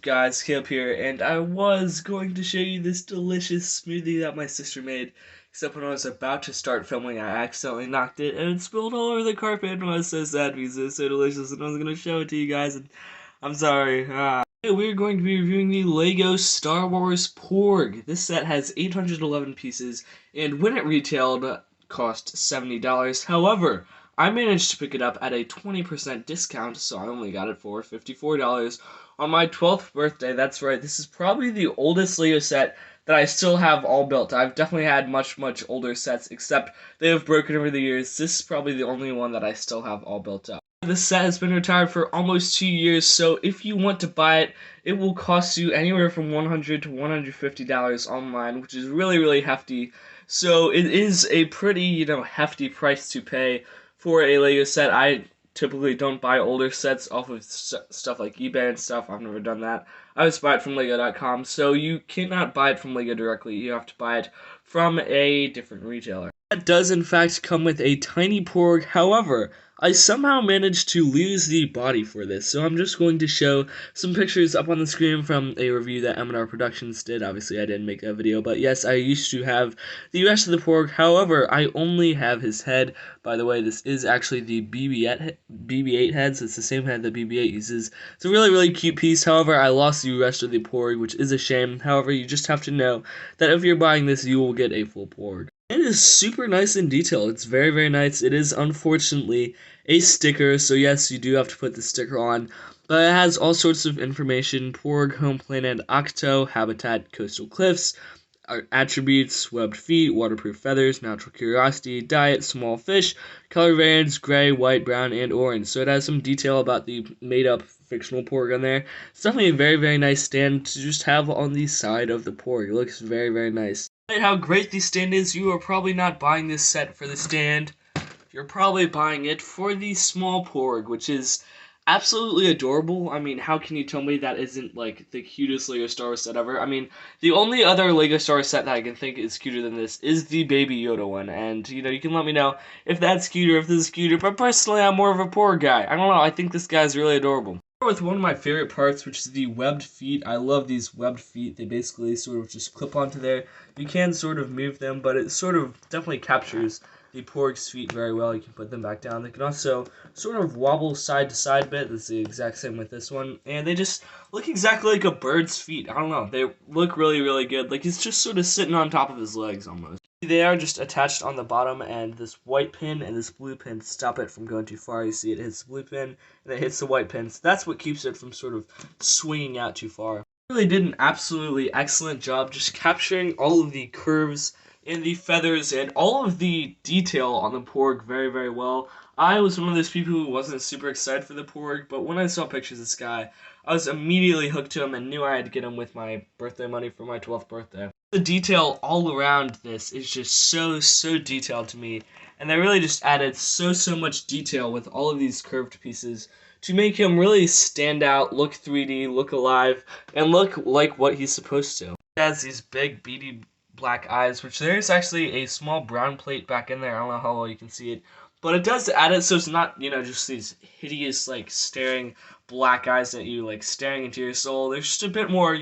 guys, Caleb here, and I was going to show you this delicious smoothie that my sister made, except when I was about to start filming, I accidentally knocked it, and it spilled all over the carpet, and I was so sad because it was so delicious, and I was going to show it to you guys, and I'm sorry. We're going to be reviewing the LEGO Star Wars Porg. This set has 811 pieces, and when it retailed, cost $70. However, I managed to pick it up at a 20% discount, so I only got it for $54 on my 12th birthday. That's right, this is probably the oldest LEGO set that I still have all built. I've definitely had much older sets, except they have broken over the years. This is probably the only one that I still have all built up. This set has been retired for almost 2 years, so if you want to buy it, it will cost you anywhere from $100 to $150 online, which is really hefty. So it is a pretty, hefty price to pay for a LEGO set. I typically don't buy older sets off of stuff like eBay and stuff. I've never done that. I just buy it from Lego.com, so you cannot buy it from Lego directly. You have to buy it from a different retailer. That does in fact come with a tiny Porg. However, I somehow managed to lose the body for this, so I'm just going to show some pictures up on the screen from a review that M&R Productions did. Obviously, I didn't make that video, but yes, I used to have the rest of the Porg. However, I only have his head. By the way, this is actually the BB-8 head, so it's the same head that BB-8 uses. It's a really cute piece. However, I lost the rest of the Porg, which is a shame. However, you just have to know that if you're buying this, you will get a full Porg. It is super nice in detail. It's very nice. It is unfortunately a sticker, so yes, you do have to put the sticker on, but it has all sorts of information: Porg, home planet, Octo, habitat, coastal cliffs, attributes, webbed feet, waterproof feathers, natural curiosity, diet, small fish, color variants, gray, white, brown, and orange. So it has some detail about the made-up fictional Porg on there. It's definitely a very nice stand to just have on the side of the Porg. It looks very nice. How great the stand is, you are probably not buying this set for the stand. You're probably buying it for the small Porg, which is absolutely adorable. I mean, how can you tell me that isn't, like, the cutest LEGO Star Wars set ever? I mean, the only other LEGO Star Wars set that I can think is cuter than this is the Baby Yoda one, and, you can let me know if that's cuter, if this is cuter, but personally, I'm more of a Porg guy. I don't know, I think this guy's really adorable. With one of my favorite parts, which is the webbed feet. I love these webbed feet. They basically sort of just clip onto there. You can sort of move them, but it sort of definitely captures the Porg's feet very well. You can put them back down. They can also sort of wobble side to side a bit. That's the exact same with this one. And they just look exactly like a bird's feet. I don't know. They look really good. Like he's just sort of sitting on top of his legs almost. They are just attached on the bottom, and this white pin and this blue pin stop it from going too far. You see it hits the blue pin, and it hits the white pin. So that's what keeps it from sort of swinging out too far. Really did an absolutely excellent job just capturing all of the curves and the feathers and all of the detail on the Porg very well. I was one of those people who wasn't super excited for the Porg, but when I saw pictures of this guy, I was immediately hooked to him and knew I had to get him with my birthday money for my 12th birthday. The detail all around this is just so detailed to me, and they really just added so much detail with all of these curved pieces to make him really stand out, look 3D, look alive, and look like what he's supposed to. He has these big beady black eyes, which there's actually a small brown plate back in there. I don't know how well you can see it, but it does add it so it's not, just these hideous, like, staring black eyes at you, like, staring into your soul. There's just a bit more,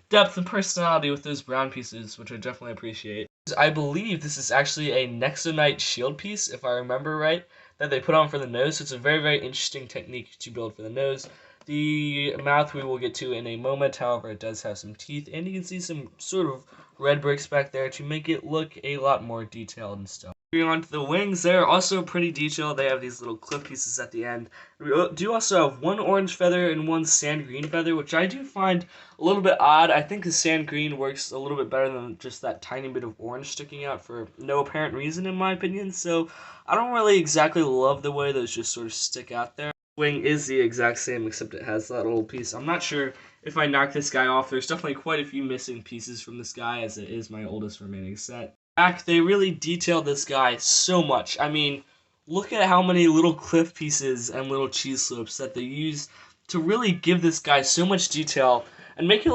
depth and personality with those brown pieces, which I definitely appreciate. I believe this is actually a Nexonite shield piece, if I remember right, that they put on for the nose. So it's a very interesting technique to build for the nose. The mouth we will get to in a moment. However, it does have some teeth, and you can see some sort of red bricks back there to make it look a lot more detailed and stuff. Moving on to the wings, they're also pretty detailed. They have these little clip pieces at the end. We do also have one orange feather and one sand green feather, which I do find a little bit odd. I think the sand green works a little bit better than just that tiny bit of orange sticking out for no apparent reason, in my opinion. So I don't really exactly love the way those just sort of stick out there. Wing is the exact same, except it has that little piece. I'm not sure if I knock this guy off. There's definitely quite a few missing pieces from this guy, as it is my oldest remaining set. Back, they really detailed this guy so much. I mean, look at how many little cliff pieces and little cheese slopes that they use to really give this guy so much detail and make it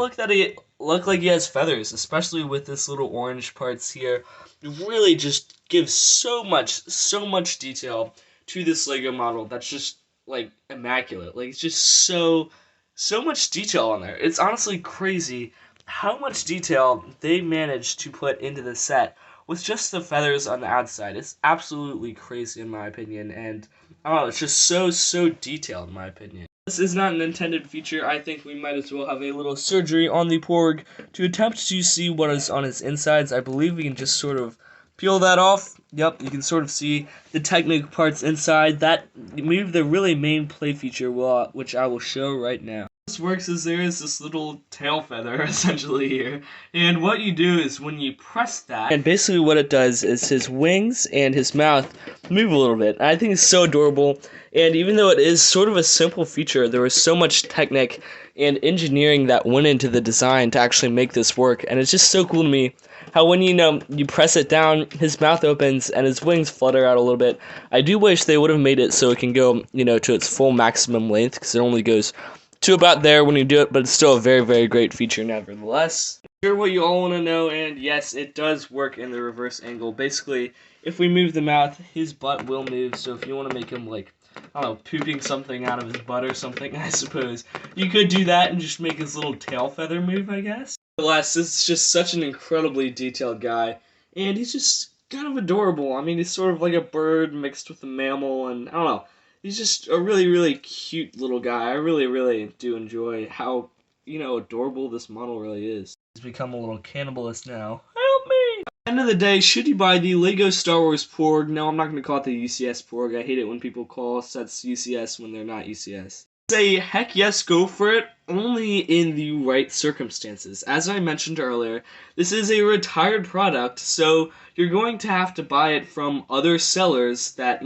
look like he has feathers, especially with this little orange parts here. It really just gives so much detail to this LEGO model that's just, like, immaculate. Like, it's just so so much detail on there. It's honestly crazy how much detail they managed to put into the set with just the feathers on the outside. It's absolutely crazy in my opinion, and I don't know, it's just so detailed in my opinion. This is not an intended feature. I think we might as well have a little surgery on the Porg to attempt to see what is on his insides. I believe we can just sort of peel that off. Yep, you can sort of see the technical parts inside. That maybe the really main play feature, which I will show right now. This works is there is this little tail feather essentially here, and what you do is when you press that, and basically what it does is his wings and his mouth move a little bit. I think it's so adorable, and even though it is sort of a simple feature, there was so much technique and engineering that went into the design to actually make this work, and it's just so cool to me how when you press it down, his mouth opens and his wings flutter out a little bit. I do wish they would have made it so it can go to its full maximum length, because it only goes to about there when you do it, but it's still a very great feature nevertheless. Sure, what you all want to know, and yes, it does work in the reverse angle. Basically, if we move the mouth, his butt will move, so if you want to make him, like, I don't know, pooping something out of his butt or something, I suppose, you could do that and just make his little tail feather move, I guess. Nevertheless, this is just such an incredibly detailed guy, and he's just kind of adorable. I mean, he's sort of like a bird mixed with a mammal, and I don't know. He's just a really cute little guy. I really do enjoy how, adorable this model really is. He's become a little cannibalist now. Help me! At the end of the day, should you buy the LEGO Star Wars Porg? No, I'm not going to call it the UCS Porg. I hate it when people call sets UCS when they're not UCS. Say heck yes, go for it, only in the right circumstances. As I mentioned earlier, this is a retired product, so you're going to have to buy it from other sellers that,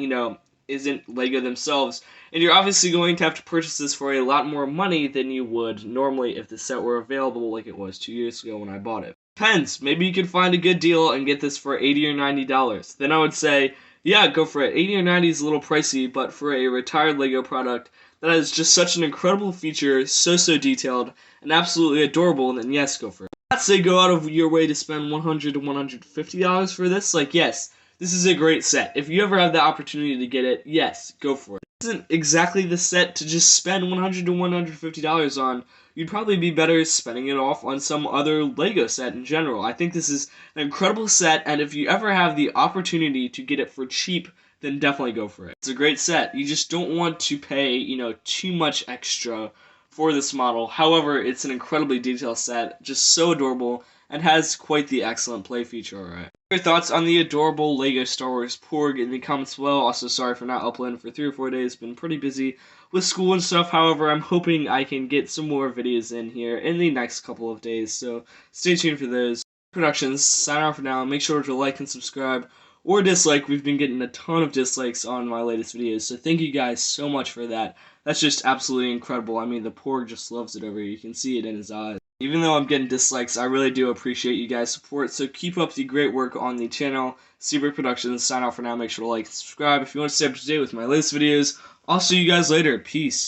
isn't LEGO themselves, and you're obviously going to have to purchase this for a lot more money than you would normally if the set were available like it was 2 years ago when I bought it. Depends, maybe you could find a good deal and get this for $80 or $90. Then I would say, yeah, go for it. 80 or 90 is a little pricey, but for a retired LEGO product that is just such an incredible feature, so detailed, and absolutely adorable, then yes, go for it. I'd say go out of your way to spend $100 to $150 for this. Like, yes, this is a great set. If you ever have the opportunity to get it, yes, go for it. It isn't exactly the set to just spend $100 to $150 on. You'd probably be better spending it off on some other LEGO set in general. I think this is an incredible set, and if you ever have the opportunity to get it for cheap, then definitely go for it. It's a great set. You just don't want to pay, too much extra for this model. However, it's an incredibly detailed set, just so adorable, and has quite the excellent play feature, alright. Your thoughts on the adorable LEGO Star Wars Porg in the comments below. Also, sorry for not uploading for 3 or 4 days. Been pretty busy with school and stuff. However, I'm hoping I can get some more videos in here in the next couple of days, so stay tuned for those. Productions, sign off for now. Make sure to like and subscribe or dislike. We've been getting a ton of dislikes on my latest videos, so thank you guys so much for that. That's just absolutely incredible. I mean, the Porg just loves it over here. You can see it in his eyes. Even though I'm getting dislikes, I really do appreciate you guys' support, so keep up the great work on the channel. Super Productions, sign off for now. Make sure to like and subscribe if you want to stay up to date with my latest videos. I'll see you guys later. Peace.